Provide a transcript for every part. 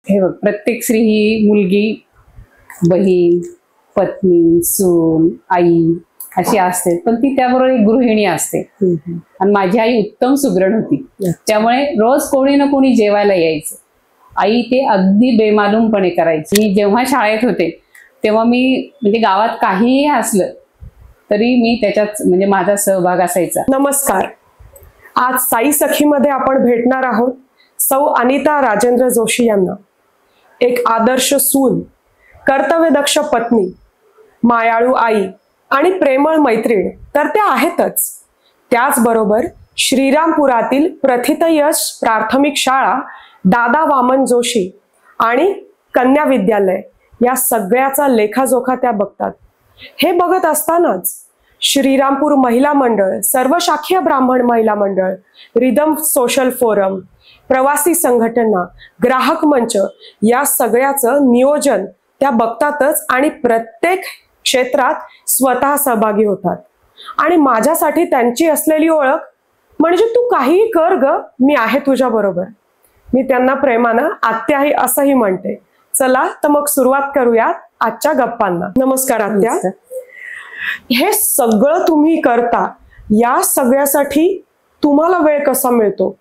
हे बघ, प्रत्येक स्त्री ही मुलगी, बहीण, पत्नी, सून, आई अशी असते, पण ती त्याबरोबर एक गृहिणी असते. आणि माझी आई उत्तम सुगरण होती, त्यामुळे रोज कोणी ना कोणी जेवायला यायचं. आई ते अगदी बेमालूमपणे करायची. मी जेव्हा शाळेत होते तेव्हा मी म्हणजे गावात काहीही असलं तरी मी त्याच्यात म्हणजे माझा सहभाग असायचा. नमस्कार. आज साई सखीमध्ये आपण भेटणार आहोत सौ अनिता राजेंद्र जोशी यांना. एक आदर्श सून, कर्तव्यदक्ष पत्नी, मायाळू आई आणि प्रेमळ मैत्रीण तर त्या आहेतच. त्याचबरोबर श्रीरामपुरातील प्रथितयश प्राथमिक शाळा, दादा वामन जोशी आणि कन्या विद्यालय या सगळ्याचा लेखाजोखा त्या बघतात. हे बघत असतानाच श्रीरामपूर महिला मंडळ, सर्वशाखीय ब्राह्मण महिला मंडळ, रिदम सोशल फोरम, प्रवासी संघटना, ग्राहक मंच या सगळ्याचं नियोजन त्या बघतातच आणि प्रत्येक क्षेत्रात स्वतः सहभागी होतात. आणि माझ्यासाठी त्यांची असलेली ओळख म्हणजे तू काहीही कर ग, मी आहे तुझ्या बरोबर. मी त्यांना प्रेमानं आत्याही असंही म्हणते. चला तर मग सुरुवात करूयात आजच्या गप्पांना. नमस्कार आत्या. हे सगळं तुम्ही करता, या सगळ्यासाठी तुम्हाला वेळ कसा मिळतो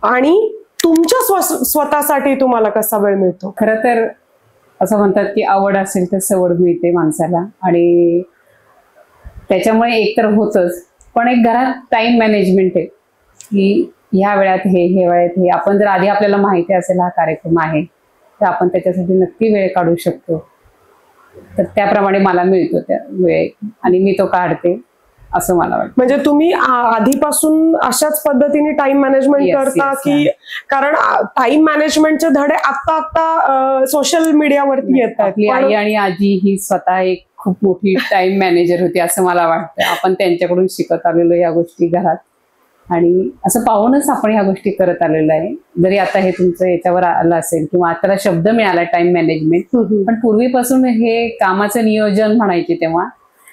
आणि तुमच्या स्वतःसाठी तुम्हाला कसा वेळ मिळतो? खरं तर असं म्हणतात की आवड असेल तर सवड मिळते माणसाला, आणि त्याच्यामुळे एकतर होतच, पण एक घरात टाइम मॅनेजमेंट आहे की ह्या वेळात हे वेळात हे. आपण जर आधी आपल्याला माहिती असेल हा कार्यक्रम आहे तर आपण त्याच्यासाठी नक्की वेळ काढू शकतो. तर त्याप्रमाणे मला मिळतो त्या वेळ आणि मी तो काढते असं मला वाटतं. म्हणजे तुम्ही आधीपासून अशाच पद्धतीने टाइम मॅनेजमेंट करता की? कारण टाइम मॅनेजमेंटचे धडे आता सोशल मीडियावरती येतात. आपली आई आणि आजी ही स्वतः एक खूप मोठी टाइम मॅनेजर होती असं मला वाटतं. आपण त्यांच्याकडून शिकत आलेलो या गोष्टी घरात, आणि असं पाहूनच आपण ह्या गोष्टी करत आलेलो आहे. जरी आता हे तुमचं याच्यावर आलं असेल किंवा आता शब्द मिळाला टाइम मॅनेजमेंट, पण पूर्वीपासून हे कामाचं नियोजन म्हणायचे तेव्हा,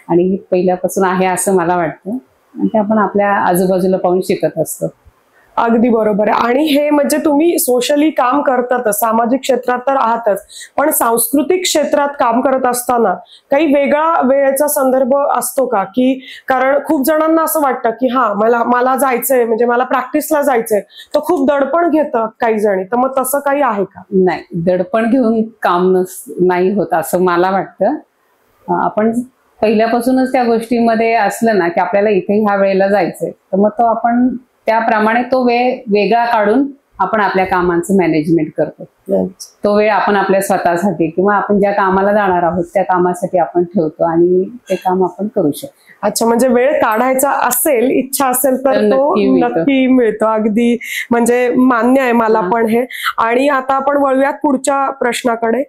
आणि पहिल्यापासून आहे असं मला वाटतं. आणि ते आपण आपल्या आजूबाजूला पाहून शिकत असतो. अगदी बरोबर आहे. आणि हे म्हणजे तुम्ही सोशली काम करतातच, सामाजिक क्षेत्रात तर आहातच, पण सांस्कृतिक क्षेत्रात काम करत असताना काही वेगळा वेळेचा संदर्भ असतो का? की कारण खूप जणांना असं वाटतं की मला जायचंय, म्हणजे मला प्रॅक्टिसला जायचंय, तर खूप दडपण घेतात काही जणी. तर मग तसं काही आहे का? नाही, दडपण घेऊन काम नाही होत असं मला वाटतं. आपण पहिल्यापासूनच त्या गोष्टीमध्ये असलं ना की आपल्याला इथे ह्या वेळेला जायचंय, तर मग तो आपण त्याप्रमाणे तो वेळ वेगळा काढून आपण आपल्या कामांचं मॅनेजमेंट करतो. तो वेळ आपण आपल्या स्वतःसाठी किंवा आपण ज्या कामाला जाणार आहोत त्या कामासाठी आपण ठेवतो आणि ते काम आपण करू शकतो. अच्छा, म्हणजे वेळ काढायचा असेल, इच्छा असेल तर तो नक्की मिळतो. अगदी म्हणजे मान्य आहे मला पण हे. आणि आता आपण वळूयात पुढच्या प्रश्नाकडे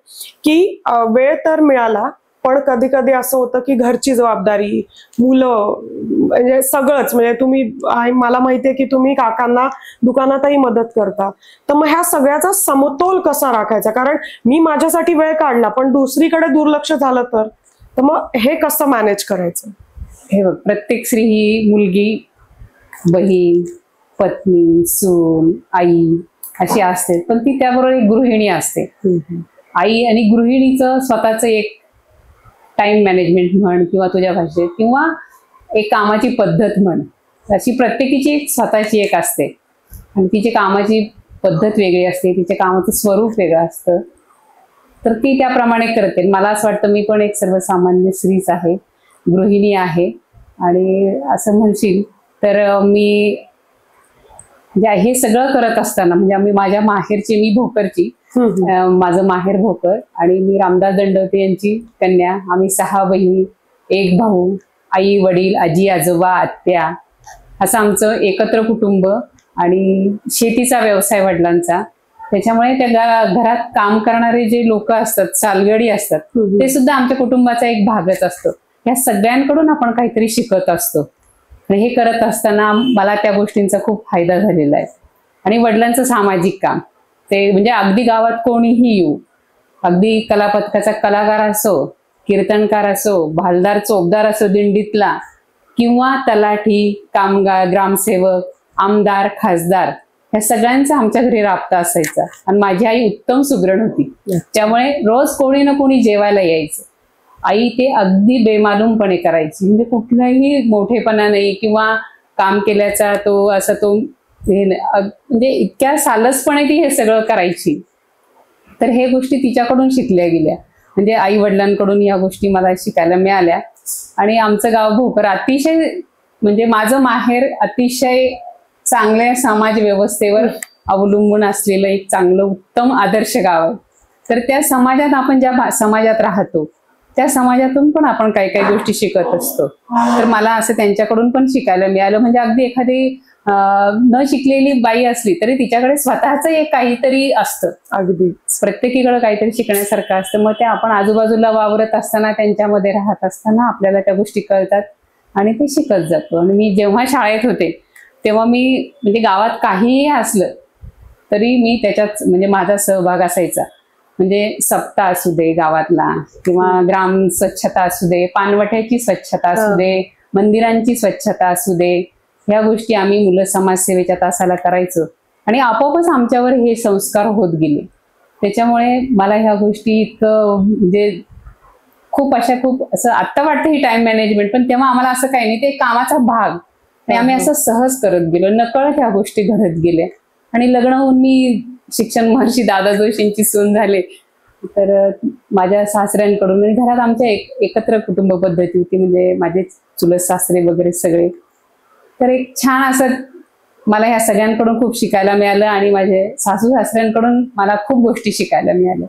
की वेळ तर मिळाला, पण कधी कधी असं होतं की घरची जबाबदारी, मुलं, म्हणजे सगळंच. म्हणजे तुम्ही, मला माहितीये की तुम्ही काकांना दुकानातही मदत करता, तर मग ह्या सगळ्याचा समतोल कसा राखायचा? कारण मी माझ्यासाठी वेळ काढला पण दुसरीकडे दुर्लक्ष झालं तर मग हे कसं मॅनेज करायचं? हे बघ, प्रत्येक स्त्री ही मुलगी, बहीण, पत्नी, सून, आई अशी असते, पण ती त्याबरोबर एक गृहिणी असते. आई आणि गृहिणीचं स्वतःचं एक टाइम मॅनेजमेंट म्हण किंवा तुझ्या भाषेत किंवा एक कामाची पद्धत म्हण, अशी प्रत्येकीची एक स्वतःची एक असते. आणि तिची कामाची पद्धत वेगळी असते, तिच्या कामाचं स्वरूप वेगळं असतं, तर ती त्याप्रमाणे करते. मला असं वाटतं मी पण एक सर्वसामान्य स्त्रीच आहे, गृहिणी आहे. आणि असं म्हणशील तर मी हे सगळं करत असताना म्हणजे माझ्या माहेरची, मी भोकरची, माझं माहेर भोकर आणि मी रामदास दंडवते यांची कन्या. आम्ही 6 बहिणी, 1 भाऊ, आई वडील, आजी आजोबा, आत्या, असं आमचं एकत्र कुटुंब. आणि शेतीचा व्यवसाय वडिलांचा, त्याच्यामुळे त्या घरात काम करणारे जे लोक असतात, सालगडी असतात, ते सुद्धा आमच्या कुटुंबाचा एक भागच असतो. या सगळ्यांकडून आपण काहीतरी शिकत असतो. हे करत असताना मला त्या गोष्टींचा खूप फायदा झालेला आहे. आणि वडिलांचं सामाजिक काम, ते म्हणजे अगदी गावात कोणीही येऊ, अगदी कलापथकाचा कलाकार असो, कीर्तनकार असो, भालदार चोपदार असो दिंडीतला, किंवा तलाठी, कामगार, ग्रामसेवक, आमदार, खासदार, ह्या सगळ्यांचा आमच्या घरी राबता असायचा. आणि माझी आई उत्तम सुगरण होती, त्यामुळे रोज कोणी ना कोणी जेवायला यायचं. आई ते अगदी बेमालूमपणे करायची, म्हणजे कुठलाही मोठेपणा नाही किंवा काम केल्याचा तो असं तो म्हणजे इतक्या सालसपणे ती हे सगळं करायची. तर हे गोष्टी तिच्याकडून शिकल्या गेल्या, म्हणजे आई वडिलांकडून या गोष्टी मला शिकायला मिळाल्या. आणि आमचं गाव भोकर अतिशय, म्हणजे माझं माहेर अतिशय चांगल्या समाज व्यवस्थेवर अवलंबून असलेलं एक चांगलं उत्तम आदर्श गाव आहे. तर त्या समाजात आपण ज्या समाजात राहतो त्या समाजातून पण आपण काही काही गोष्टी शिकत असतो. तर मला असं त्यांच्याकडून पण शिकायला मिळालं. म्हणजे अगदी एखादी न शिकलेली बाई असली तरी तिच्याकडे स्वतःच एक काहीतरी असतं. अगदी प्रत्येकीकडे काहीतरी शिकण्यासारखं असतं. मग ते आपण आजूबाजूला वावरत असताना त्यांच्यामध्ये राहत असताना आपल्याला त्या गोष्टी कळतात आणि ते शिकत जातो. आणि मी जेव्हा शाळेत होते तेव्हा मी म्हणजे गावात काहीही असलं तरी मी त्याच्यात म्हणजे माझा सहभाग असायचा. म्हणजे सप्ताह असू दे गावातला, किंवा ग्राम स्वच्छता असू दे, पानवट्याची स्वच्छता असू दे, मंदिरांची स्वच्छता असू दे, ह्या गोष्टी आम्ही मुलं समाजसेवेच्या तासाला करायचो. आणि आपोआपच आमच्यावर हे संस्कार होत गेले. त्याच्यामुळे मला ह्या गोष्टी इतकं म्हणजे खूप असं आत्ता वाटतं ही टाइम मॅनेजमेंट, पण तेव्हा आम्हाला असं काही नाही, ते कामाचा भाग. आणि आम्ही असं सहज करत गेलो, नकळत ह्या गोष्टी घडत गेल्या. आणि लग्न होऊन मी शिक्षण महर्षी दादा जोशींची सून झाले. तर माझ्या सासऱ्यांकडून म्हणजे घरात आमच्या एकत्र कुटुंब पद्धती होती, म्हणजे माझे चुलत सासरे वगैरे सगळे. तर एक छान असं मला ह्या सगळ्यांकडून खूप शिकायला मिळालं. आणि माझे सासू सासऱ्यांकडून मला खूप गोष्टी शिकायला मिळाल्या.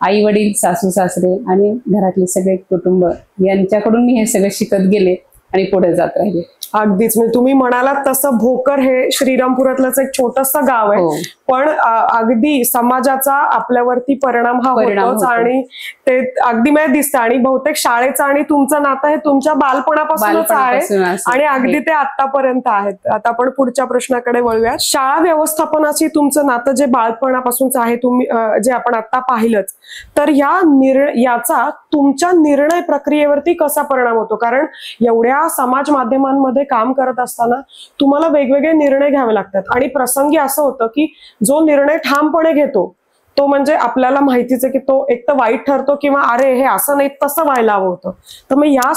आई वडील, सासू सासरे आणि घरातले सगळे कुटुंब यांच्याकडून मी हे सगळं शिकत गेले आणि पुढे जात राहिले. अगदीच, म्हणजे तुम्ही म्हणालात तसं भोकर हे श्रीरामपुरातलंच एक छोटंसं गाव आहे, पण अगदी समाजाचा आपल्यावरती परिणाम होतोच. आणि ते अगदी मला दिसतं. आणि बहुतेक शाळेचं आणि तुमचं नातं हे तुमच्या बालपणापासूनच आहे आणि अगदी ते आतापर्यंत आहेत. आता आपण पुढच्या प्रश्नाकडे वळूया. शाळा व्यवस्थापनाची तुमचं नातं जे बालपणापासूनच आहे, तुम्ही जे आपण आता पाहिलंच, तर याचा तुमच्या निर्णय प्रक्रियेवरती कसा परिणाम होतो? कारण एवढ्या समाज माध्यमांमध्ये काम करत असताना तुम्हाला वेगवेगळे निर्णय घ्यावे लागतात. आणि प्रसंगी असं होतं की जो निर्णय ठामपणे घेतो तो म्हणजे आपल्याला माहितीच आहे की तो एक तर वाईट ठरतो, किंवा अरे हे असं नाही तसं व्हायला हवं होतं. तर मग या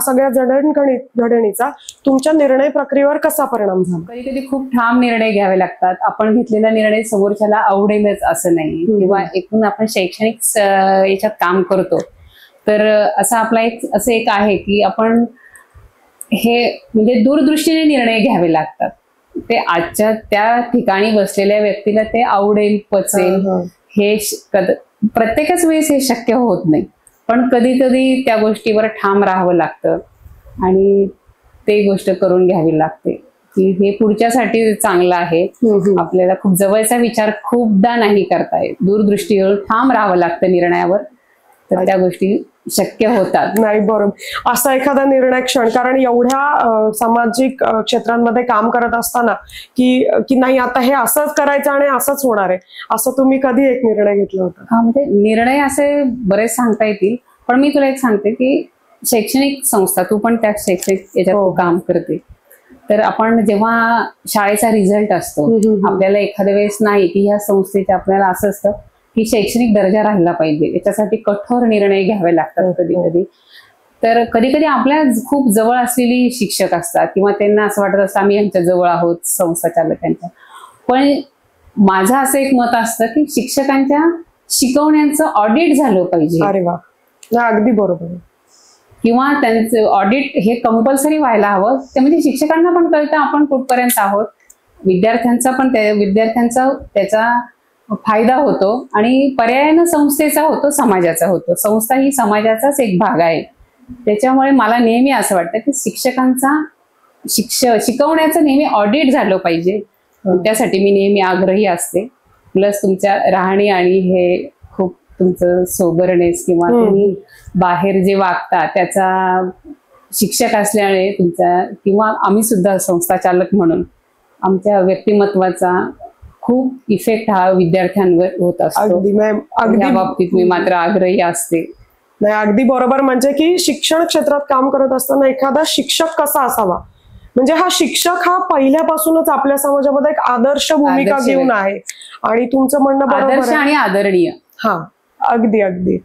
सगळ्या जडणघडणीचा तुमच्या निर्णय प्रक्रियेवर कसा परिणाम झाला? कधी कधी खूप ठाम निर्णय घ्यावे लागतात. आपण घेतलेला निर्णय समोरच्याला आवडेलच असं नाही, किंवा एकूण आपण शैक्षणिक याच्यात काम करतो तर असं आपला असं एक आहे की आपण हे म्हणजे दूरदृष्टीने निर्णय घ्यावे लागतात. ते आजच्या त्या ठिकाणी बसलेल्या व्यक्तीला ते आवडेल, पचेल, हे प्रत्येकच वेळेस हे शक्य होत नाही. पण कधी कधी त्या गोष्टीवर ठाम राहावं लागतं आणि ते गोष्ट करून घ्यावी लागते की हे पुढच्यासाठी चांगलं आहे. आपल्याला खूप जवळचा विचार खूपदा नाही करता येत, दूरदृष्टीवर ठाम राहावं लागतं निर्णयावर, तर त्या गोष्टी शक्य होतात. नाही, बरोबर. असा एखादा निर्णय क्षण, कारण एवढ्या सामाजिक क्षेत्रांमध्ये काम करत असताना की नाही आता हे असंच करायचं आणि असंच होणार आहे, असं तुम्ही कधी एक निर्णय घेतला होता? म्हणजे निर्णय असे बरेच सांगता येतील, पण मी तुला एक सांगते की शैक्षणिक संस्था, तू पण त्या शैक्षणिक याच्यात काम करते, तर आपण जेव्हा शाळेचा रिझल्ट असतो आपल्याला एखाद्या वेळेस नाही की ह्या संस्थेचे आपल्याला असं असतं की शैक्षणिक दर्जा राहिला पाहिजे, याच्यासाठी कठोर निर्णय घ्यावे लागतात कधी कधी. तर कधी कधी आपल्या खूप जवळ असलेली शिक्षक असतात किंवा त्यांना असं वाटत असतं आम्ही यांच्या जवळ आहोत संस्था चालकांच्या, पण माझं असं एक मत असतं की शिक्षकांच्या शिकवण्याचं ऑडिट झालं पाहिजे. अरे वा, अगदी बरोबर. किंवा त्यांचं ऑडिट हे कंपल्सरी व्हायला हवं. ते म्हणजे शिक्षकांना पण कळतं आपण कुठपर्यंत आहोत, विद्यार्थ्यांचा पण त्याचा फायदा होतो आणि पर्यायानं संस्थेचा होतो, समाजाचा होतो. संस्था ही समाजाचाच एक भाग आहे. त्याच्यामुळे मला नेहमी असं वाटतं की शिक्षकांचा शिकवण्याचं नेहमी ऑडिट झालं पाहिजे. त्यासाठी मी नेहमी आग्रही असते. प्लस तुमच्या राहणी आणि हे खूप तुमचं सोबरनेस किंवा तुम्ही बाहेर जे वागता त्याचा शिक्षक असल्याने तुमचा, किंवा आम्ही सुद्धा संस्था चालक म्हणून आमच्या व्यक्तिमत्वाचा खूप इफेक्ट हा विद्यार्थ्यांवर होत असतो. या बाबतीत मी मात्र आग्रही असते. नाही, अगदी बरोबर. म्हणजे की शिक्षण क्षेत्रात काम करत असताना एखादा शिक्षक कसा असावा म्हणजे हा शिक्षक हा पहिल्यापासूनच आपल्या समाजामध्ये एक आदर्श भूमिका आदर्श घेऊन आहे आणि तुमचं म्हणणं बरोबर आदर्श आहे. आणि आदरणीय. हा, अगदी अगदी,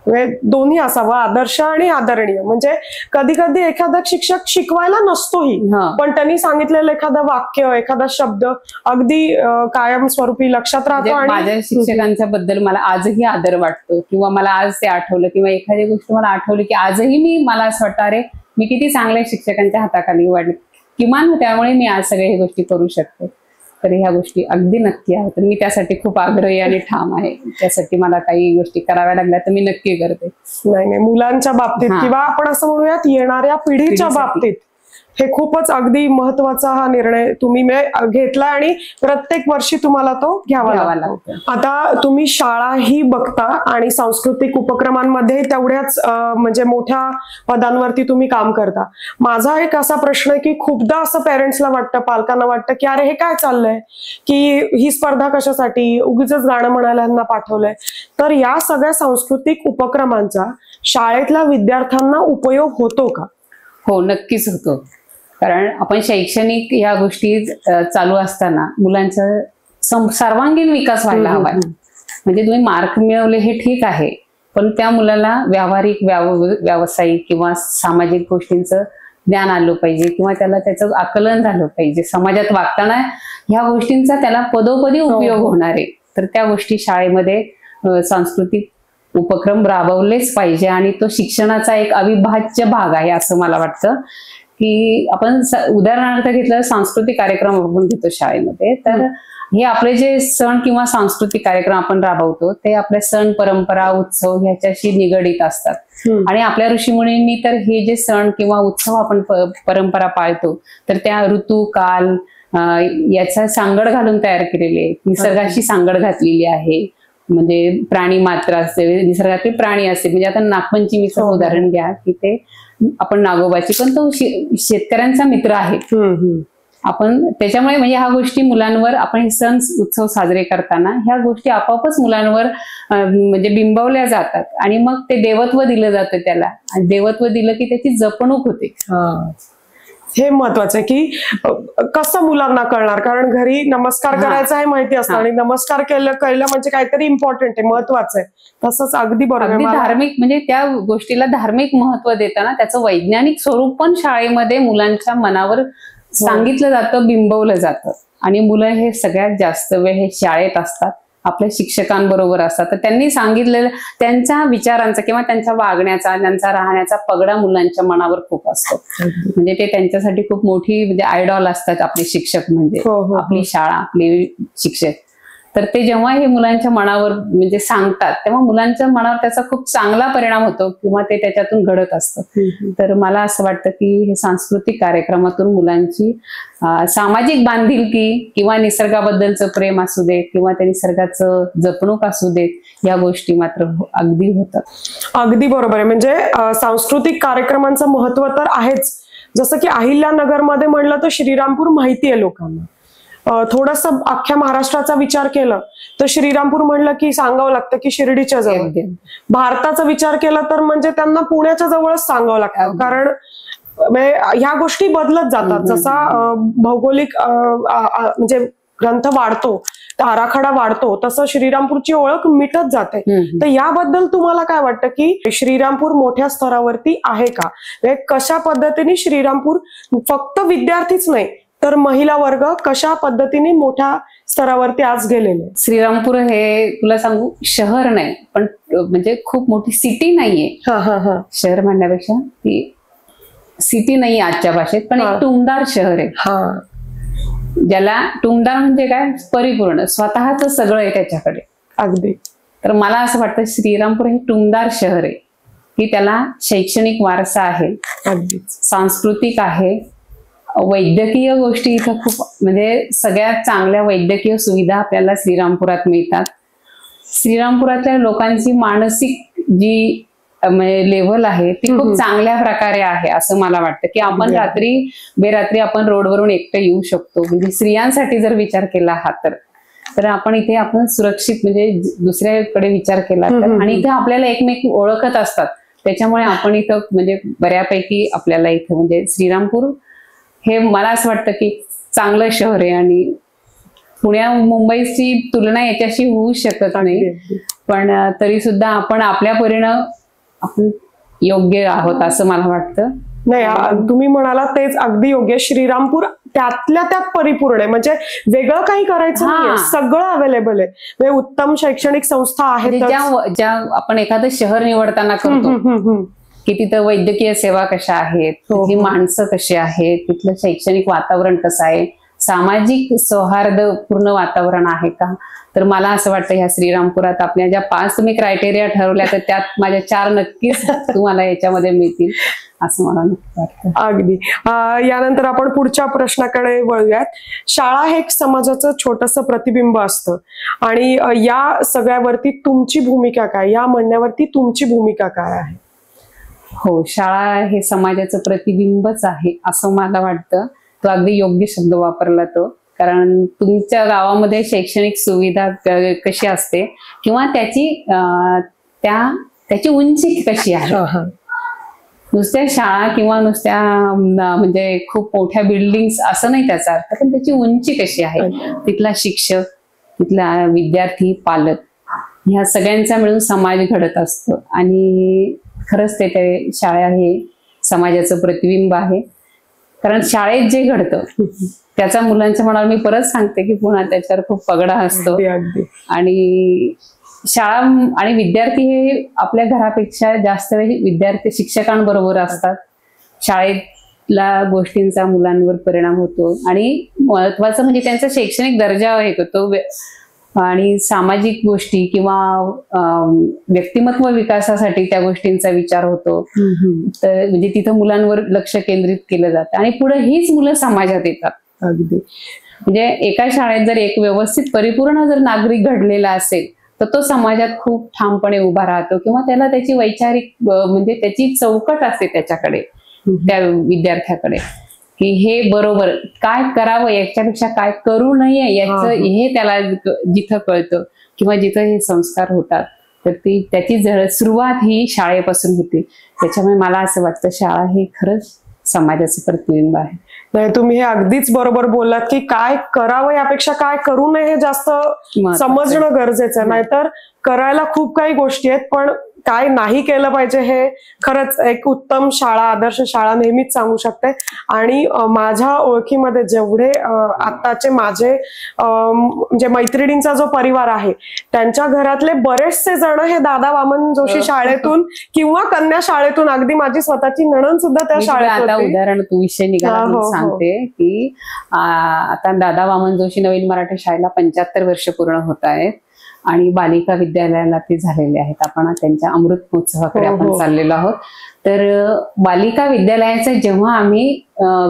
म्हणजे दोन्ही असावं, आदर्श आणि आदरणीय. म्हणजे कधी कधी एखादा शिक्षक शिकवायला नसतोही, पण त्यांनी सांगितलेलं एखादं वाक्य, एखादा शब्द अगदी कायमस्वरूपी लक्षात राहतो. आणि माझ्या शिक्षकांच्या बद्दल मला आजही आदर वाटतो, किंवा मला आज ते आठवलं, किंवा एखादी गोष्ट मला आठवली की आजही मला असं वाटतं, अरे मी किती चांगल्या शिक्षकांच्या हाताखाली वाढले, किमान त्यामुळे मी आज सगळ्या ह्या गोष्टी करू शकते. तर ह्या गोष्टी अगदी नक्की आहेत. तर मी त्यासाठी खूप आग्रही आणि ठाम आहे. त्यासाठी मला काही गोष्टी कराव्या लागल्या तर मी नक्की करते. नाही, मुलांच्या बाबतीत किंवा आपण असं म्हणूयात येणाऱ्या पिढीच्या बाबतीत हे खूपच अगदी महत्वाचा हा निर्णय तुम्ही घेतला आणि प्रत्येक वर्षी तुम्हाला तो घ्यावा लागतो. आता तुम्ही शाळाही बघता आणि सांस्कृतिक उपक्रमांमध्ये तेवढ्याच म्हणजे मोठ्या पदांवरती तुम्ही काम करता. माझा एक असा प्रश्न आहे की खूपदा असं पेरेंट्सला वाटतं, पालकांना वाटतं की अरे हे काय चाललंय, की ही स्पर्धा कशासाठी, उगीच गाणं म्हणायला ह्यांना पाठवलंय. तर या सगळ्या सांस्कृतिक उपक्रमांचा शाळेतल्या विद्यार्थ्यांना उपयोग होतो का? हो, नक्कीच होतो. कारण आपण शैक्षणिक ह्या गोष्टी चालू असताना मुलांचा सर्वांगीण विकास व्हायला हवा. म्हणजे तुम्ही मार्क मिळवले हे ठीक आहे, पण त्या मुलाला व्यावहारिक, व्यावसायिक किंवा सामाजिक गोष्टींचं ज्ञान आलं पाहिजे, किंवा त्याला त्याचं आकलन झालं पाहिजे. समाजात वागताना ह्या गोष्टींचा त्याला पदोपदी उपयोग होणार आहे. तर त्या गोष्टी शाळेमध्ये सांस्कृतिक उपक्रम राबवलेच पाहिजे, आणि तो शिक्षणाचा एक अविभाज्य भाग आहे असं मला वाटतं. की आपण उदाहरणार्थ घेतलं, सांस्कृतिक कार्यक्रम आपण घेतो शाळेमध्ये, तर हे आपले जे सण किंवा सांस्कृतिक कार्यक्रम आपण राबवतो ते आपल्या सण, परंपरा, उत्सव ह्याच्याशी निगडीत असतात. आणि आपल्या ऋषीमुनींनी तर हे जे सण किंवा उत्सव आपण परंपरा पाळतो तर त्या ऋतू, काल याचा सांगड घालून तयार केलेले, निसर्गाशी सांगड घातलेली आहे. म्हणजे प्राणी मात्र असते, निसर्गातील प्राणी असते. म्हणजे आता नागपंचमीचं उदाहरण घ्या, की ते आपण नागोबाची, पण तो शेतकऱ्यांचा मित्र आहे. आपण त्याच्यामुळे म्हणजे ह्या गोष्टी मुलांवर, आपण हे सण उत्सव साजरे करताना ह्या गोष्टी आपोआपच मुलांवर म्हणजे बिंबवल्या जातात, आणि मग ते देवत्व दिलं जातं त्याला, आणि देवत्व दिलं की त्याची जपणूक होते. हे महत्वाचं आहे की कसं मुलांना कळणार, कारण घरी नमस्कार करायचा आहे माहिती असतं, आणि नमस्कार कळलं म्हणजे काहीतरी इम्पॉर्टंट आहे, महत्वाचं आहे. तसंच अगदी बरोबर, धार्मिक म्हणजे त्या गोष्टीला धार्मिक महत्व देताना त्याचं वैज्ञानिक स्वरूप पण शाळेमध्ये मुलांच्या मनावर सांगितलं जातं, बिंबवलं जातं. आणि मुलं हे सगळ्यात जास्त वेळ हे शाळेत असतात, आपल्या शिक्षकांबरोबर असतात. तर त्यांनी सांगितलेलं त्यांच्या विचारांचा किंवा त्यांच्या वागण्याचा, त्यांचा राहण्याचा पगडा मुलांच्या मनावर खूप असतो. म्हणजे ते त्यांच्यासाठी खूप मोठी म्हणजे आयडॉल असतात आपले शिक्षक, म्हणजे आपली शाळा, आपले शिक्षक. तर ते जेव्हा हे मुलांच्या मनावर म्हणजे सांगतात, तेव्हा मुलांच्या मनावर त्याचा खूप चांगला परिणाम होतो, किंवा ते त्याच्यातून घडत असतं. तर मला असं वाटतं की हे सांस्कृतिक कार्यक्रमातून मुलांची सामाजिक बांधिलकी किंवा निसर्गाबद्दलचं प्रेम असू दे, किंवा त्या निसर्गाचं जपणूक असू देत, या गोष्टी मात्र अगदी होतात. अगदी बरोबर आहे. म्हणजे सांस्कृतिक कार्यक्रमांचं महत्व तर आहेच. जसं की अहिल्यानगरमध्ये म्हणलं तर श्रीरामपूर माहिती आहे लोकांना. थोडस अख्ख्या महाराष्ट्राचा विचार केला तर श्रीरामपूर म्हणलं की सांगावं लागतं की शिर्डीच्या जवळ. भारताचा विचार केला तर म्हणजे त्यांना पुण्याच्या जवळच सांगावं लागतं, कारण ह्या गोष्टी बदलत जातात. जसा भौगोलिक म्हणजे ग्रंथ वाढतो, आराखडा वाढतो, तसं श्रीरामपूरची ओळख मिटत जाते. तर याबद्दल तुम्हाला काय वाटतं की श्रीरामपूर मोठ्या स्तरावरती आहे का? कशा पद्धतीने श्रीरामपूर फक्त विद्यार्थीच नाही तर महिला वर्ग कशा पद्धतीने मोठ्या स्तरावरती आज गेलेले? श्रीरामपूर हे तुला सांगू, शहर नाही पण म्हणजे खूप मोठी सिटी नाहीये. शहर म्हणण्यापेक्षा ती सिटी नाही आजच्या भाषेत, पण एक टुमदार शहर आहे. ज्याला टुमदार म्हणजे काय, परिपूर्ण, स्वतःच सगळं आहे त्याच्याकडे. अगदी. तर मला असं वाटतं श्रीरामपूर हे टुमदार शहर आहे, की त्याला शैक्षणिक वारसा आहे, सांस्कृतिक आहे, वैद्यकीय गोष्टी इथं खूप म्हणजे सगळ्यात चांगल्या वैद्यकीय सुविधा आपल्याला श्रीरामपुरात मिळतात. श्रीरामपुरातल्या लोकांची मानसिक जी लेव्हल आहे ती खूप चांगल्या प्रकारे आहे असं मला वाटतं. की आपण रात्री बेरात्री आपण रोडवरून एकटं येऊ शकतो. म्हणजे स्त्रियांसाठी जर विचार केला हा तर आपण इथे आपण सुरक्षित म्हणजे दुसऱ्याकडे विचार केला तर, आणि इथे आपल्याला एकमेक ओळखत असतात, त्याच्यामुळे आपण इथं म्हणजे बऱ्यापैकी आपल्याला इथं म्हणजे श्रीरामपूर हे मला असं वाटतं की चांगलं शहर आहे आणि पुण्या मुंबईची तुलना याच्याशी होऊ शकत नाही. पण तरी सुद्धा आपण आपल्या परीनं आपण योग्य आहोत असं मला वाटतं. नाही, तुम्ही म्हणाला तेच अगदी योग्य. श्रीरामपूर त्यातल्या त्यात परिपूर्ण आहे, म्हणजे वेगळं काही करायचं नाहीये, सगळं अवेलेबल आहे. म्हणजे उत्तम शैक्षणिक संस्था आहेत. ज्या आपण एखादं शहर निवडताना करतो की तिथं वैद्यकीय सेवा कशा आहेत, तिथली माणसं कशी आहेत, तिथलं शैक्षणिक वातावरण कसं आहे, सामाजिक सौहार्दपूर्ण वातावरण आहे का. तर मला असं वाटतं ह्या श्रीरामपुरात आपल्या ज्या 5 तुम्ही क्रायटेरिया ठरवल्या तर त्यात माझ्या 4 नक्कीच तुम्हाला याच्यामध्ये मिळतील असं मला वाटतं. अगदी. यानंतर आपण पुढच्या प्रश्नाकडे वळूयात. शाळा हे एक समाजाचं छोटंसं प्रतिबिंब असतं आणि या सगळ्यावरती तुमची भूमिका काय, या म्हणण्यावरती तुमची भूमिका काय आहे? हो, शाळा हे समाजाचं प्रतिबिंबच आहे असं मला वाटतं. तो अगदी योग्य शब्द वापरला तो. कारण तुमच्या गावामध्ये शैक्षणिक सुविधा कशी असते किंवा त्याची उंची कशी आहे. नुसत्या शाळा किंवा नुसत्या म्हणजे खूप मोठ्या बिल्डिंग्स असं नाही त्याचा अर्थ, पण त्याची उंची कशी आहे, तिथला शिक्षक, तिथला विद्यार्थी, पालक ह्या सगळ्यांचा मिळून समाज घडत असतो. आणि खरंच ते शाळा हे समाजाचं प्रतिबिंब आहे. कारण शाळेत जे घडतं त्याचा मुलांच्या मनावर मी परत सांगते की पुन्हा त्याच्यावर खूप पगडा असतो. आणि शाळा आणि विद्यार्थी हे आपल्या घरापेक्षा जास्त वेळ विद्यार्थी शिक्षकांबरोबर असतात. शाळेतल्या गोष्टींचा मुलांवर परिणाम होतो आणि महत्वाचं म्हणजे त्यांचा शैक्षणिक दर्जा हे होतो आणि सामाजिक गोष्टी किंवा व्यक्तिमत्व विकासासाठी त्या गोष्टींचा विचार होतो. तर म्हणजे तिथं मुलांवर लक्ष केंद्रित केलं जातं आणि पुढे हीच मुलं समाजात येतात. अगदी. म्हणजे एका शाळेत जर एक व्यवस्थित परिपूर्ण जर नागरिक घडलेला असेल तर तो समाजात खूप ठामपणे उभा राहतो किंवा त्याला त्याची वैचारिक म्हणजे त्याची चौकट असते त्याच्याकडे, त्या विद्यार्थ्याकडे की हे बरोबर काय करावं, याच्यापेक्षा काय करू नये याचं हे त्याला जिथं कळतं किंवा जिथं हे संस्कार होतात तर त्याची सुरुवात ही शाळेपासून होते. त्याच्यामुळे मला असं वाटतं शाळा हे खरंच समाजाचं प्रतिबिंब आहे. नाही, तुम्ही हे अगदीच बरोबर बोललात की काय करावं यापेक्षा काय करू नये हे जास्त समजणं गरजेचं आहे. नाहीतर करायला खूप काही गोष्टी आहेत, पण काय नाही केलं पाहिजे हे खरंच एक उत्तम शाळा, आदर्श शाळा नेहमीच सांगू शकते. आणि माझ्या ओळखीमध्ये जेवढे आत्ताचे माझे म्हणजे मैत्रिणींचा जो परिवार आहे त्यांच्या घरातले बरेचसे जण हे दादा वामन जोशी शाळेतून किंवा कन्या शाळेतून, अगदी माझी स्वतःची नणंद सुद्धा त्या शाळेत होती. उदाहरण तू विषय निघाला सांगते की आता दादा वामन जोशी नवीन मराठी शाळेला 75 वर्ष पूर्ण होत आहेत आणि बालिका विद्यालयाला ते झालेले आहेत. आपण त्यांच्या अमृत महोत्सवाकडे आपण चाललेलो आहोत. तर बालिका विद्यालयाचा जेव्हा आम्ही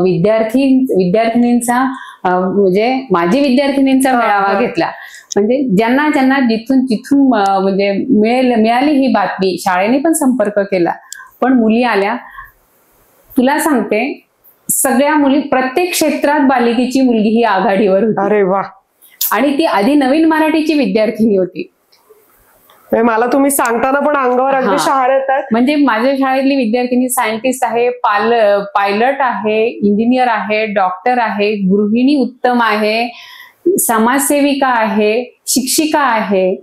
विद्यार्थिनींचा म्हणजे माझी विद्यार्थिनींचा मेळावा घेतला, म्हणजे ज्यांना ज्यांना जिथून म्हणजे मिळाली ही बातमी, शाळेने पण संपर्क केला, पण मुली आल्या. तुला सांगते सगळ्या मुली प्रत्येक क्षेत्रात बालिकेची मुलगी ही आघाडीवर होती. अरे वा. आणि ती आधी नवीन मराठीची विद्यार्थिनी होती. मला तुम्ही सांगताना पण अंगावर अगदी शहारे येतात. म्हणजे माझ्या शाळेतली विद्यार्थिनी सायंटिस्ट आहे, पायलट आहे, इंजिनियर आहे, डॉक्टर आहे, गृहिणी उत्तम आहे, समाजसेविका आहे, शिक्षिका आहे.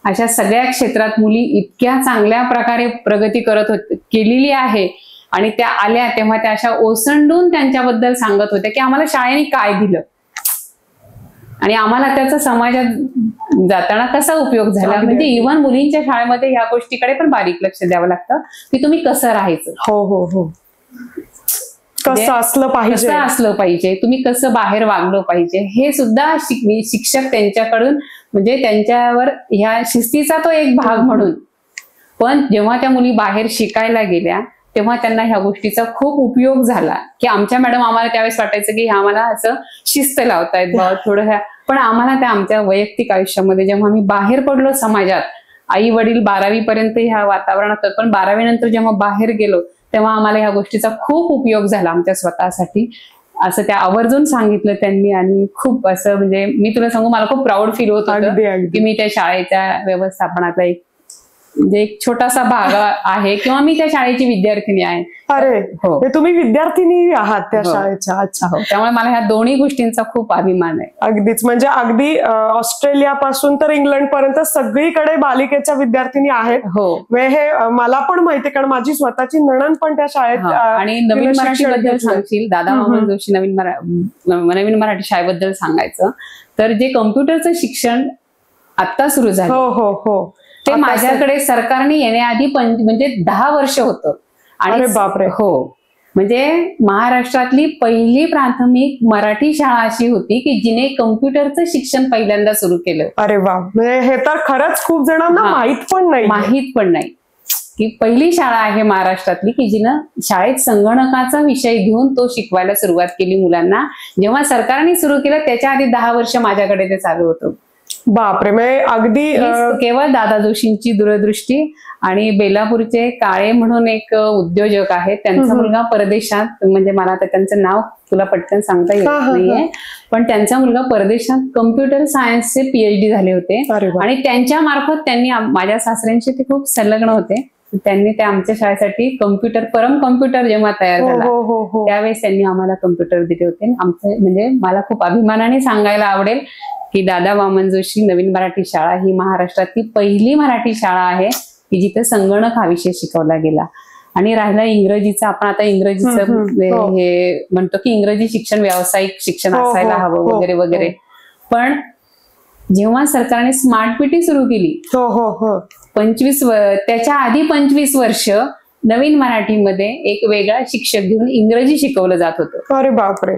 अशा सगळ्या क्षेत्रात मुली इतक्या चांगल्या प्रकारे प्रगती केलेली आहे. आणि त्या आल्या तेव्हा त्या अशा ओसंडून त्यांच्याबद्दल सांगत होत्या की आम्हाला शाळेने काय दिलं आणि आम्हाला त्याचा समाजात जाताना कसा उपयोग झाला. म्हणजे इव्हन मुलींच्या शाळेमध्ये ह्या गोष्टीकडे पण बारीक लक्ष द्यावं लागतं की तुम्ही कसं राहायचं, कसं असलं पाहिजे, तुम्ही कसं बाहेर वागलं पाहिजे, हे सुद्धा शिक्षक त्यांच्याकडून म्हणजे त्यांच्यावर ह्या शिस्तीचा तो एक भाग म्हणून. पण जेव्हा त्या मुली बाहेर शिकायला गेल्या तेव्हा त्यांना ह्या गोष्टीचा खूप उपयोग झाला की आमच्या मॅडम आम्हाला त्यावेळेस वाटायचं की ह्या आम्हाला असं शिस्त लावतायत थोडं ह्या, पण आम्हाला त्या आमच्या वैयक्तिक आयुष्यामध्ये जेव्हा आम्ही बाहेर पडलो समाजात, आई वडील 12वी पर्यंत ह्या वातावरणात, पण 12वी नंतर जेव्हा बाहेर गेलो तेव्हा आम्हाला ह्या गोष्टीचा खूप उपयोग झाला आमच्या स्वतःसाठी, असं त्या आवर्जून सांगितलं त्यांनी. आणि खूप असं म्हणजे मी तुला सांगू मला खूप प्राऊड फील होत होतं की मी त्या शाळेच्या व्यवस्थापनातला एक म्हणजे एक छोटासा भाग आहे किंवा मी त्या शाळेची विद्यार्थिनी आहे. अरे हो. हे तुम्ही विद्यार्थिनी आहात त्या शाळेच्या. अच्छा. हो, त्यामुळे मला ह्या दोन्ही गोष्टींचा खूप अभिमान आहे. अगदीच, म्हणजे अगदी ऑस्ट्रेलिया पासून तर इंग्लंड पर्यंत सगळीकडे बालिकेच्या विद्यार्थिनी आहेत. हो, हे मला पण माहिती, कारण माझी स्वतःची नणंद पण त्या शाळेत आणि नवीन मराठी बद्दल सांगशील, दादा वामन जोशी नवीन मराठी शाळेबद्दल सांगायचं तर जे कम्प्युटरचं शिक्षण आता सुरू झालं, हो हो हो, ते माझ्याकडे सरकारने येण्याआधी म्हणजे 10 वर्ष होतं. अरे बापरे. हो, म्हणजे महाराष्ट्रातली पहिली प्राथमिक मराठी शाळा अशी होती की जिने कम्प्युटरचं शिक्षण पहिल्यांदा सुरू केलं. अरे वा, म्हणजे हे तर खरंच खूप जणांना माहित पण नाही की पहिली शाळा आहे महाराष्ट्रातली की जिनं शाळेत संगणकाचा विषय घेऊन तो शिकवायला सुरुवात केली मुलांना. जेव्हा सरकारने सुरू केलं त्याच्या आधी 10 वर्ष माझ्याकडे ते चालू होतं. बापरे, म्हणजे अगदी केवळ दादा जोशींची दूरदृष्टी. आणि बेलापूरचे काळे म्हणून एक उद्योजक आहेत, त्यांचा मुलगा परदेशात, म्हणजे मला आता त्यांचं नाव तुला पटकन सांगता येत नाहीये, पण त्यांचा मुलगा परदेशात कम्प्युटर सायन्सचे PhD झाले होते. आणि त्यांच्या मार्फत त्यांनी माझ्या सासऱ्यांशी ते खूप संलग्न होते. त्यांनी ते आमच्या शाळेसाठी परम कम्प्युटर जेव्हा तयार झाला त्यावेळेस त्यांनी आम्हाला कम्प्युटर दिले होते. आमचे म्हणजे मला खूप अभिमानाने सांगायला आवडेल की दादा वामन जोशी नवीन मराठी शाळा ही महाराष्ट्रातली पहिली मराठी शाळा आहे की जिथे संगणक हा विषय शिकवला गेला. आणि राहिला इंग्रजीचा, आपण आता इंग्रजीचं हे म्हणतो की इंग्रजी शिक्षण व्यावसायिक शिक्षण असायला हवं वगैरे वगैरे, पण जेव्हा सरकारने स्मार्ट पीटी सुरू केली 25 त्याच्या आधी 25 वर्ष नवीन मराठीमध्ये एक वेगळा शिक्षक घेऊन इंग्रजी शिकवलं जात होतं. अरे बापरे,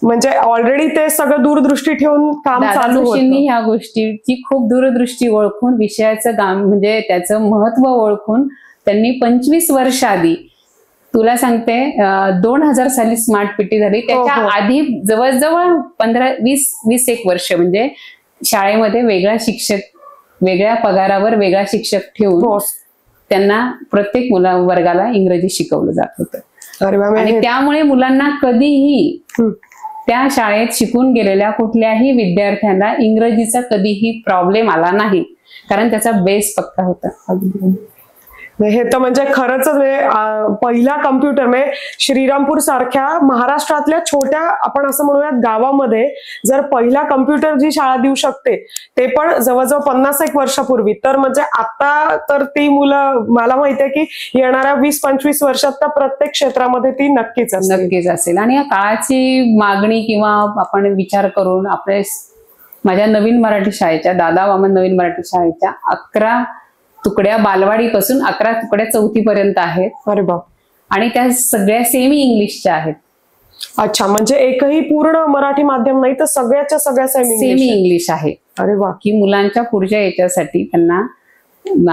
म्हणजे ऑलरेडी ते सगळं दूरदृष्टी ठेवून काम चालू होतं. ह्या गोष्टीची खूप दूरदृष्टी ओळखून विषयाचं म्हणजे त्याचं महत्व ओळखून त्यांनी 25 वर्ष आधी, तुला सांगते 2000 साली स्मार्ट पीटी झाली, त्याच्या आधी जवळजवळ 15-20 एक वर्ष म्हणजे शाळेमध्ये वेगळा शिक्षक, वेगळ्या पगारावर वेगळा शिक्षक ठेवून त्यांना प्रत्येक वर्गाला इंग्रजी शिकवलं जात होतं. आणि त्यामुळे मुलांना कधीही त्या शाळेत शिकून गेलेल्या कुठल्याही विद्यार्थ्यांना इंग्रजीचा कधीही प्रॉब्लेम आला नाही, कारण त्याचा बेस पक्का होता. हे तर म्हणजे खरंच पहिला कम्प्युटर, म्हणजे श्रीरामपूर सारख्या महाराष्ट्रातल्या छोट्या आपण असं म्हणूयात गावामध्ये जर पहिला कम्प्युटर जी शाळा देऊ शकते ते पण जवळजवळ 50 वर्षापूर्वी, तर म्हणजे आता तर ती मुलं मला माहितीये की येणाऱ्या 20-25 वर्षात तर प्रत्येक क्षेत्रामध्ये ती नक्कीच असेल. आणि या काळाची मागणी किंवा आपण विचार करून माझ्या नवीन मराठी शाळेच्या, दादा वामन नवीन मराठी शाळेच्या 11 तुकड्या बालवाडीपासून 11 तुकड्या 4थी पर्यंत आहेत. अरे बाप. आणि त्या सगळ्या सेमी इंग्लिशच्या आहेत. अच्छा, म्हणजे एकही पूर्ण मराठी माध्यम नाही तर सगळ्याच्या सगळ्या सेमी इंग्लिश आहे. अरे वा. की मुलांच्या पुढच्या याच्यासाठी त्यांना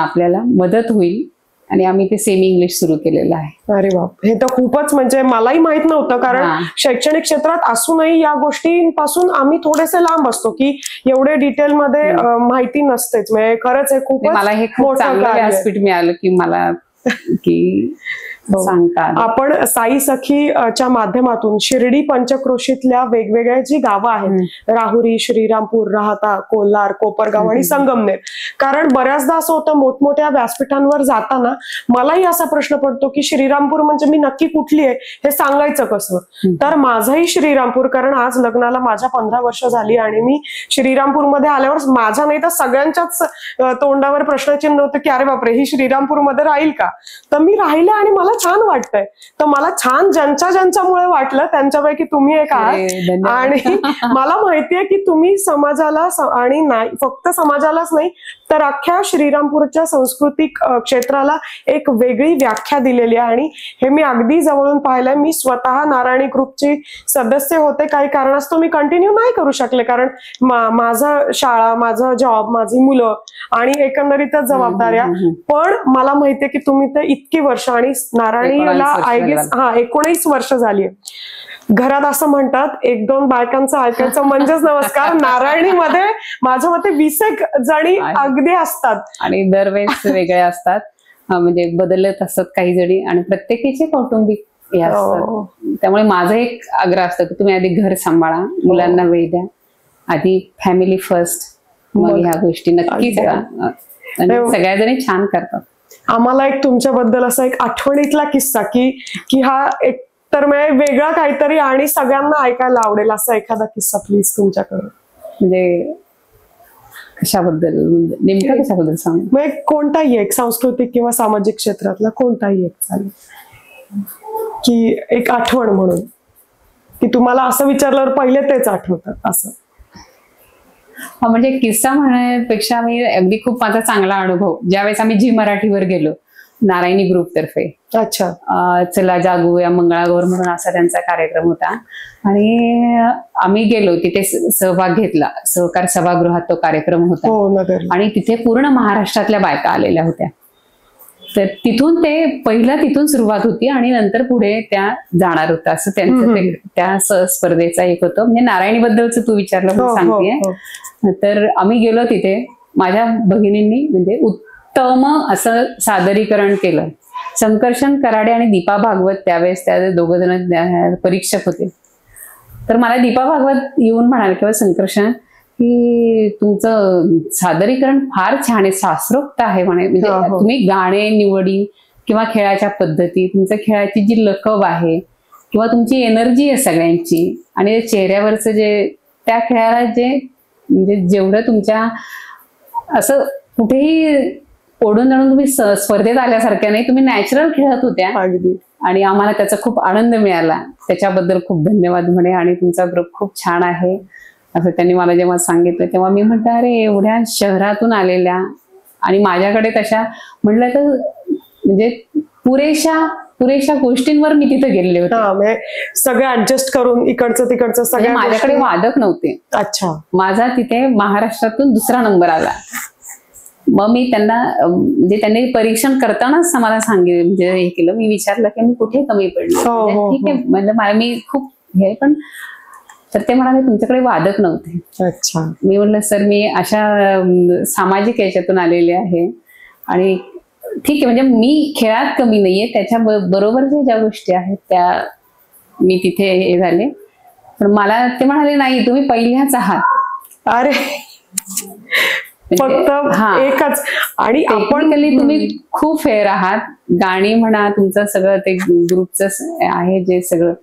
आपल्याला मदत होईल आणि आम्ही ते सेमी इंग्लिश सुरू केलेलं आहे. अरे बाप, हे तर खूपच, म्हणजे मलाही माहित नव्हतं, कारण शैक्षणिक क्षेत्रात असूनही या गोष्टींपासून आम्ही थोडेसे लांब असतो की एवढे डिटेलमध्ये माहिती नसतेच. म्हणजे खरंच हे खूप, मला हे खूप चांगलं व्यासपीठ मिळालं की मला की आपण साई सखीच्या माध्यमातून शिर्डी पंचक्रोशीतल्या वेगवेगळ्या जी गावं आहेत, राहुरी, श्रीरामपूर, राहता, कोल्हार, कोपरगाव आणि संगमनेर, कारण बऱ्याचदा असं होतं मोठमोठ्या व्यासपीठांवर जाताना मलाही असा प्रश्न पडतो की श्रीरामपूर म्हणजे मी नक्की कुठली आहे हे सांगायचं कसं. तर माझंही श्रीरामपूर, कारण आज लग्नाला माझ्या 15 वर्ष झाली आणि मी श्रीरामपूरमध्ये आल्यावर माझ्या नाही तर सगळ्यांच्याच तोंडावर प्रश्नचिन्ह होतं की अरे बापरे, ही श्रीरामपूरमध्ये राहील का. तर मी राहिले आणि मला छान वाटतंय. तर मला छान ज्यांच्यामुळे वाटलं त्यांच्यापैकी तुम्ही एक आहात. आणि मला माहितीये की तुम्ही समाजाला, आणि नाही फक्त समाजालाच नाही तर अख्ख्या श्रीरामपूरच्या सांस्कृतिक क्षेत्राला एक वेगळी व्याख्या दिलेली आहे. आणि हे मी अगदी जवळून पाहिलंय. मी स्वतः नारायणी ग्रुपची सदस्य होते. काही कारणास्तव मी कंटिन्यू नाही करू शकले, कारण माझं शाळा, माझं जॉब, माझी मुलं आणि एकंदरीतच जबाबदाऱ्या. पण मला माहितीये की तुम्ही तर इतकी वर्ष, आणि नारायणीला आय गेस 19 वर्ष झाली आहे. घरात असं म्हणतात 1-2 बायकांचं ऐकायचं म्हणजेच नमस्कार. नारायणीमध्ये माझ्या मते 20 जणी अगदी असतात आणि दरवेळेस वेगळ्या असतात, म्हणजे बदलत असतात काही जणी, आणि प्रत्येकीचे कौटुंबिक हे असतात. त्यामुळे माझं एक आग्रह असतं की तुम्ही आधी घर सांभाळा, मुलांना वेळ द्या, आधी फॅमिली फर्स्ट, मग ह्या गोष्टी नक्कीच आणि सगळ्याजणी छान करतात. आम्हाला एक तुमच्याबद्दल असा एक आठवणीतला किस्सा की हा एक तर वेगळा काहीतरी आणि सगळ्यांना ऐकायला आवडेल असा एखादा किस्सा प्लीज तुमच्याकडे. म्हणजे कशाबद्दल, म्हणजे नेमकं कशाबद्दल सांग? कोणताही एक सांस्कृतिक किंवा सामाजिक क्षेत्रातला कोणताही एक चालेल, की एक आठवण म्हणून, की तुम्हाला असं विचारल्यावर पहिले तेच आठवतात असं. हा, म्हणजे किस्सा म्हणण्यापेक्षा मी अगदी खूप माझा चांगला अनुभव, ज्यावेळेस आम्ही झी मराठीवर गेलो नारायणी ग्रुप तर्फे. अच्छा. चला जागू या मंगळागौर म्हणून असा त्यांचा कार्यक्रम होता आणि आम्ही गेलो तिथे सहभाग घेतला. सहकार सभागृहात तो कार्यक्रम होता आणि तिथे पूर्ण महाराष्ट्रातल्या बायका आलेल्या होत्या. तर तिथून तिथून सुरुवात होती आणि नंतर पुढे त्या जाणार होता असं त्यांचं त्या स्पर्धेचा एक होतं. म्हणजे नारायणी बद्दलच तू विचारलं म्हणून सांगतेय. तर आम्ही गेलो तिथे, माझ्या भगिनींनी म्हणजे उत्तम असं सादरीकरण केलं. संकर्षण कराडे आणि दीपा भागवत त्यावेळेस त्या दोघ जण परीक्षक होते. तर मला दीपा भागवत येऊन म्हणाले किंवा संकर्षण की तुमचं सादरीकरण फार छान आहे, शास्त्रोक्त आहे म्हणे. म्हणजे तुम्ही गाणे निवडी किंवा खेळाच्या पद्धती, तुमच्या खेळाची जी लकब आहे किंवा तुमची एनर्जी आहे सगळ्यांची आणि चेहऱ्यावरचं जे त्या खेळाला जे म्हणजे जेवढं तुमच्या असं कुठेही ओढून जाणून तुम्ही स्पर्धेत आल्यासारख्या नाही, तुम्ही नॅचरल खेळत होत्या आणि आम्हाला त्याचा खूप आनंद मिळाला. त्याच्याबद्दल खूप धन्यवाद म्हणे आणि तुमचा ग्रुप खूप छान आहे असं त्यांनी मला जेव्हा सांगितलं तेव्हा मी म्हटलं अरे एवढ्या शहरातून आलेल्या आणि माझ्याकडे तशा म्हटलं तर म्हणजे पुरेशा गोष्टींवर मी तिथे गेलेले होते. सगळं ऍडजस्ट करून इकडचं तिकडचं सगळं. माझ्याकडे वादक नव्हते. अच्छा. माझा तिथे महाराष्ट्रातून दुसरा नंबर आला. मग मी त्यांना म्हणजे त्यांनी परीक्षण करतानाच मला सांगितलं, म्हणजे हे केलं, मी विचारलं की मी कुठे कमी पडलो. ठीक आहे म्हणजे मला मी खूप हे पण तर ते म्हणाले तुमच्याकडे वादक नव्हते. अच्छा. मी म्हटलं सर मी अशा सामाजिक याच्यातून आलेले आहे आणि ठीक आहे म्हणजे मी खेळात कमी नाहीये, त्याच्या बरोबरच्या ज्या गोष्टी आहेत त्या मी तिथे हे झाले. पण मला ते म्हणाले नाही तुम्ही पहिल्याच आहात. अरे फक्त एकच. आणि आपण तुम्ही खूप फेअर आहात. गाणी म्हणा, तुमचं सगळं ते ग्रुपचं आहे जे सगळं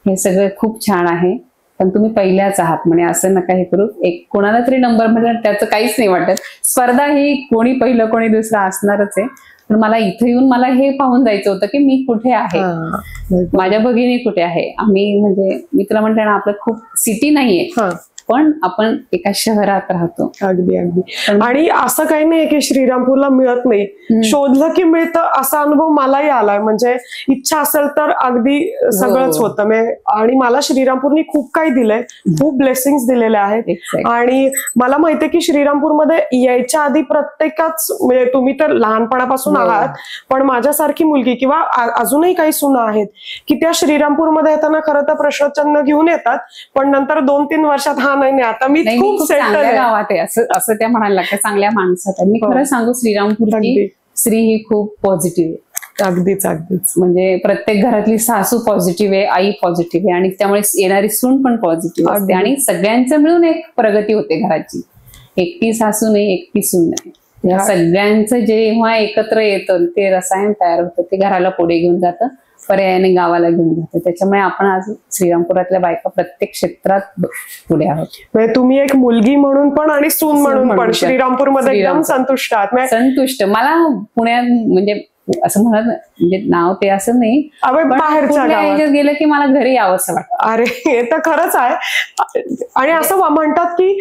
हे सगळं खूप छान आहे, पण तुम्ही पहिल्याच आहात म्हणे. असं नका हे करू. एक कोणाला तरी नंबर म्हणजे त्याचं काहीच नाही वाटत. स्पर्धा ही कोणी पहिलं कोणी दुसरं असणारच आहे. पण मला इथं येऊन मला हे पाहून जायचं होतं की मी कुठे आहे, माझ्या भगिनी कुठे आहे. आम्ही म्हणजे मी तुला म्हणते ना आपलं खूप सिटी नाहीये पण आपण एका शहरात राहतो. अगदी अगदी. आणि असं काही नाही की श्रीरामपूरला मिळत नाही, शोधलं की मिळतं असा अनुभव मलाही आलाय. म्हणजे इच्छा असेल तर अगदी सगळंच होतं. आणि मला श्रीरामपूरनी खूप काही दिलंय, खूप ब्लेसिंग्स दिलेले आहेत. आणि मला माहितीये की श्रीरामपूरमध्ये यायच्या आधी प्रत्येकाच म्हणजे तुम्ही तर लहानपणापासून आहात, पण माझ्यासारखी मुलगी किंवा अजूनही काही सुना आहेत की त्या श्रीरामपूरमध्ये येताना खरं तर प्रश्नचिन्ह घेऊन येतात, पण नंतर 2-3 वर्षात नाही आता मी खूप चांगल्या गावात आहे असं त्या म्हणायला लागतात, चांगल्या माणसात. मी खरं सांगू श्रीरामपूरची स्त्री ही खूप पॉझिटिव्ह आहे. अगदीच अगदीच. म्हणजे प्रत्येक घरातली सासू पॉझिटिव्ह आहे, आई पॉझिटिव्ह आहे आणि त्यामुळे येणारी सून पण पॉझिटिव्ह असते आणि सगळ्यांचं मिळून एक प्रगती होते घराची. एकटी सासू नाही, एकटी सून नाही, या सगळ्यांचं जेव्हा एकत्र येतं ते रसायन तयार होतं, ते घराला पुढे घेऊन जातं, पर्यायाने गावाला घेऊन जातं. त्याच्यामुळे आपण आज श्रीरामपुरातल्या बायका प्रत्येक क्षेत्रात पुढे आहोत. म्हणजे तुम्ही एक मुलगी म्हणून पण आणि सून म्हणून पण श्रीरामपूरमध्ये एकदम संतुष्ट आहात. संतुष्ट. मला पुण्यात म्हणजे असं म्हणत म्हणजे नाव ते असं नाही, बाहेरच्या गावात गेलं की मला घरी यावं असं वाटतं. अरे हे तर खरंच आहे. आणि असं म्हणतात की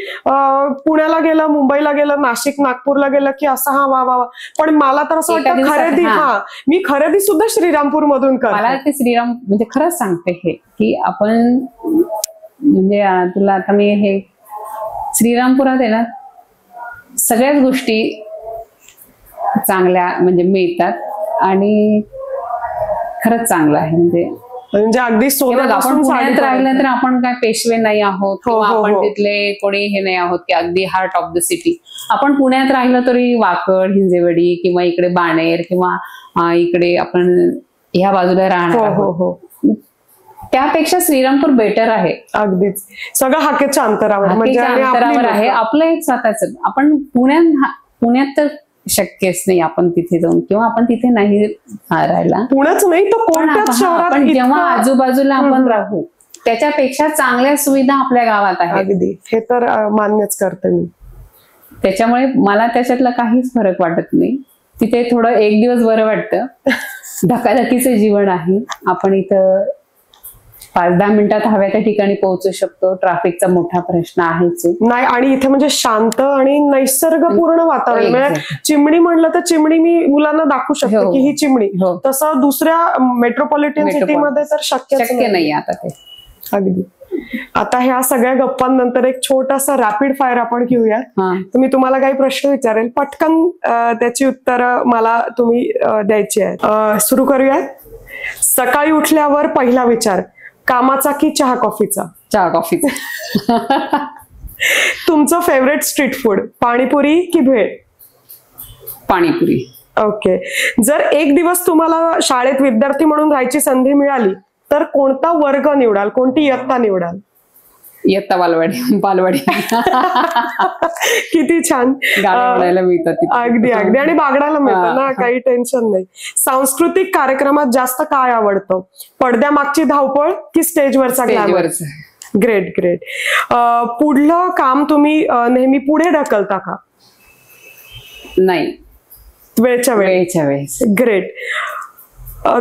पुण्याला गेलं, मुंबईला गेलं, नाशिक नागपूरला गेलं की असं वा वा. पण मला तर असं वाटतं खरेदी मी खरेदी सुद्धा श्रीरामपूर मधून करते. मला ते श्रीराम म्हणजे खरंच सांगते हे की आपण म्हणजे तुला आता मी हे श्रीरामपुरात आहे ना सगळ्याच गोष्टी चांगल्या म्हणजे मिळतात आणि खरंच चांगलं आहे. म्हणजे अगदी आपण पुण्यात राहिलं तर आपण काय पेशवे नाही आहोत किंवा आपण तिथले कोणी हे नाही आहोत की अगदी हार्ट ऑफ द सिटी. आपण पुण्यात राहिलं तरी वाकड, हिंजेवडी किंवा इकडे बाणेर किंवा इकडे आपण ह्या बाजूला राहणार, त्यापेक्षा श्रीरामपूर बेटर आहे. अगदीच. सगळं हाकेच्या अंतरावर आहे. आपलं एक स्वतःच. आपण पुण्यात तर शक्यच नाही आपण तिथे जाऊन, किंवा आपण तिथे नाही राहायला. पुणेच नाही तर पण कोणत्याच शहरात पण जेव्हा इतकं- आजूबाजूला आपण राहू त्याच्यापेक्षा चांगल्या सुविधा आपल्या गावात आहेत. अगदी, हे तर मान्यच करते मी. त्याच्यामुळे मला त्याच्यातला काहीच फरक वाटत नाही. तिथे थोडं एक दिवस बरं वाटतं. धकाधकीचं जीवन आहे. आपण इथं 5-10 मिनिटात हव्या त्या ठिकाणी पोहोचू शकतो. ट्रॅफिकचा मोठा प्रश्न आहेच आहे. नाही, आणि इथे म्हणजे शांत आणि नैसर्गपूर्ण वातावरण. म्हणजे चिमणी म्हणलं तर चिमणी मी मुलांना दाखवू शकते हो. की ही चिमणी. हो. तसं दुसऱ्या मेट्रोपॉलिटन सिटीमध्ये तर शक्य नाही आता ते. अगदी. आता ह्या सगळ्या गप्पांनंतर एक छोटासा रॅपिड फायर आपण घेऊया. तर मी तुम्हाला काही प्रश्न विचारेल, पटकन त्याची उत्तरं मला तुम्ही द्यायची आहेत. सुरू करूयात. सकाळी उठल्यावर पहिला विचार कामाचा की चहा कॉफीचा? चहा कॉफीचा. तुमचं फेवरेट स्ट्रीट फूड पाणीपुरी की भेळ? पाणीपुरी. ओके. जर एक दिवस तुम्हाला शाळेत विद्यार्थी म्हणून राहायची संधी मिळाली तर कोणता वर्ग निवडाल, कोणती इयत्ता निवडाल? इयत्ता बालवाडी. किती छान. गाणं म्हणायला मिळतात तिथे. अगदी अगदी, आणि बागडायला मिळतं ना, काही टेन्शन नाही. सांस्कृतिक कार्यक्रमात जास्त काय आवडतं, पडद्यामागची धावपळ की स्टेजवरचा ग्लॅमर? Great great. पुढलं काम तुम्ही नेहमी पुढे ढकलता का? नाही, वेळच्या वेळेस. ग्रेट.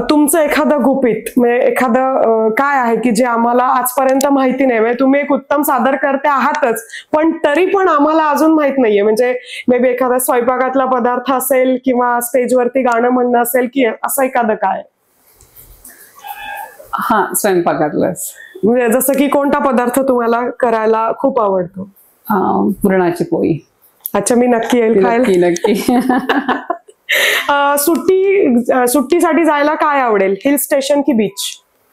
तुमचं एखादं गुपित म्हणजे एखादं काय आहे की जे आम्हाला आजपर्यंत माहिती नाही? म्हणजे तुम्ही एक उत्तम सादरकर्ते आहातच, पण तरी पण आम्हाला अजून माहित नाहीये. म्हणजे मे बी एखादा स्वयंपाकातला पदार्थ असेल किंवा स्टेजवरती गाणं म्हणणं असेल, की असं एखादं काय? हा, स्वयंपाकातलंच. म्हणजे जसं की कोणता पदार्थ तुम्हाला करायला खूप आवडतो? पुरणाची पोळी. अच्छा, मी नक्की येईल खायला. नक्की. सुट्टीसाठी जायला काय आवडेल, हिल स्टेशन की बीच?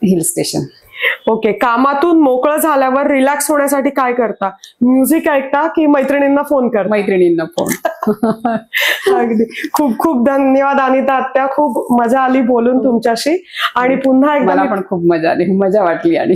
Hill station. ओके. कामातून मोकळं झाल्यावर रिलॅक्स होण्यासाठी काय करता, म्युझिक ऐकता की मैत्रिणींना फोन करता? मैत्रिणींना फोन. अगदी. खूप खूप धन्यवाद अनिता आत्या, खूप मजा आली बोलून तुमच्याशी, आणि पुन्हा एकदा मला पण खूप मजा आली, मजा वाटली. आणि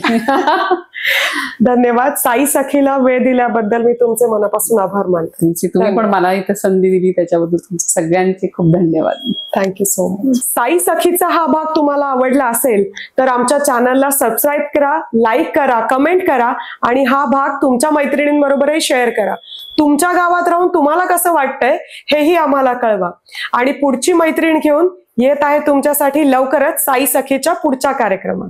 धन्यवाद. साई सखीला वेळ दिल्याबद्दल मी तुमचे मनापासून आभार मानते. तुम्ही पण मला इथं संधी दिली त्याच्याबद्दल तुमचे सगळ्यांचे खूप धन्यवाद. Thank you so much. साई सखीचा हा भाग तुम्हाला आवडला असेल तर आमच्या चॅनलला सबस्क्राईब करा, लाईक करा, कमेंट करा, आणि हा भाग तुमच्या मैत्रिणींबरोबरही शेअर करा. तुमच्या गावात राहून तुम्हाला कसं वाटतंय हेही आम्हाला कळवा. आणि पुढची मैत्रीण घेऊन येत आहे तुमच्यासाठी लवकरच साई सखीच्या पुढच्या कार्यक्रमात.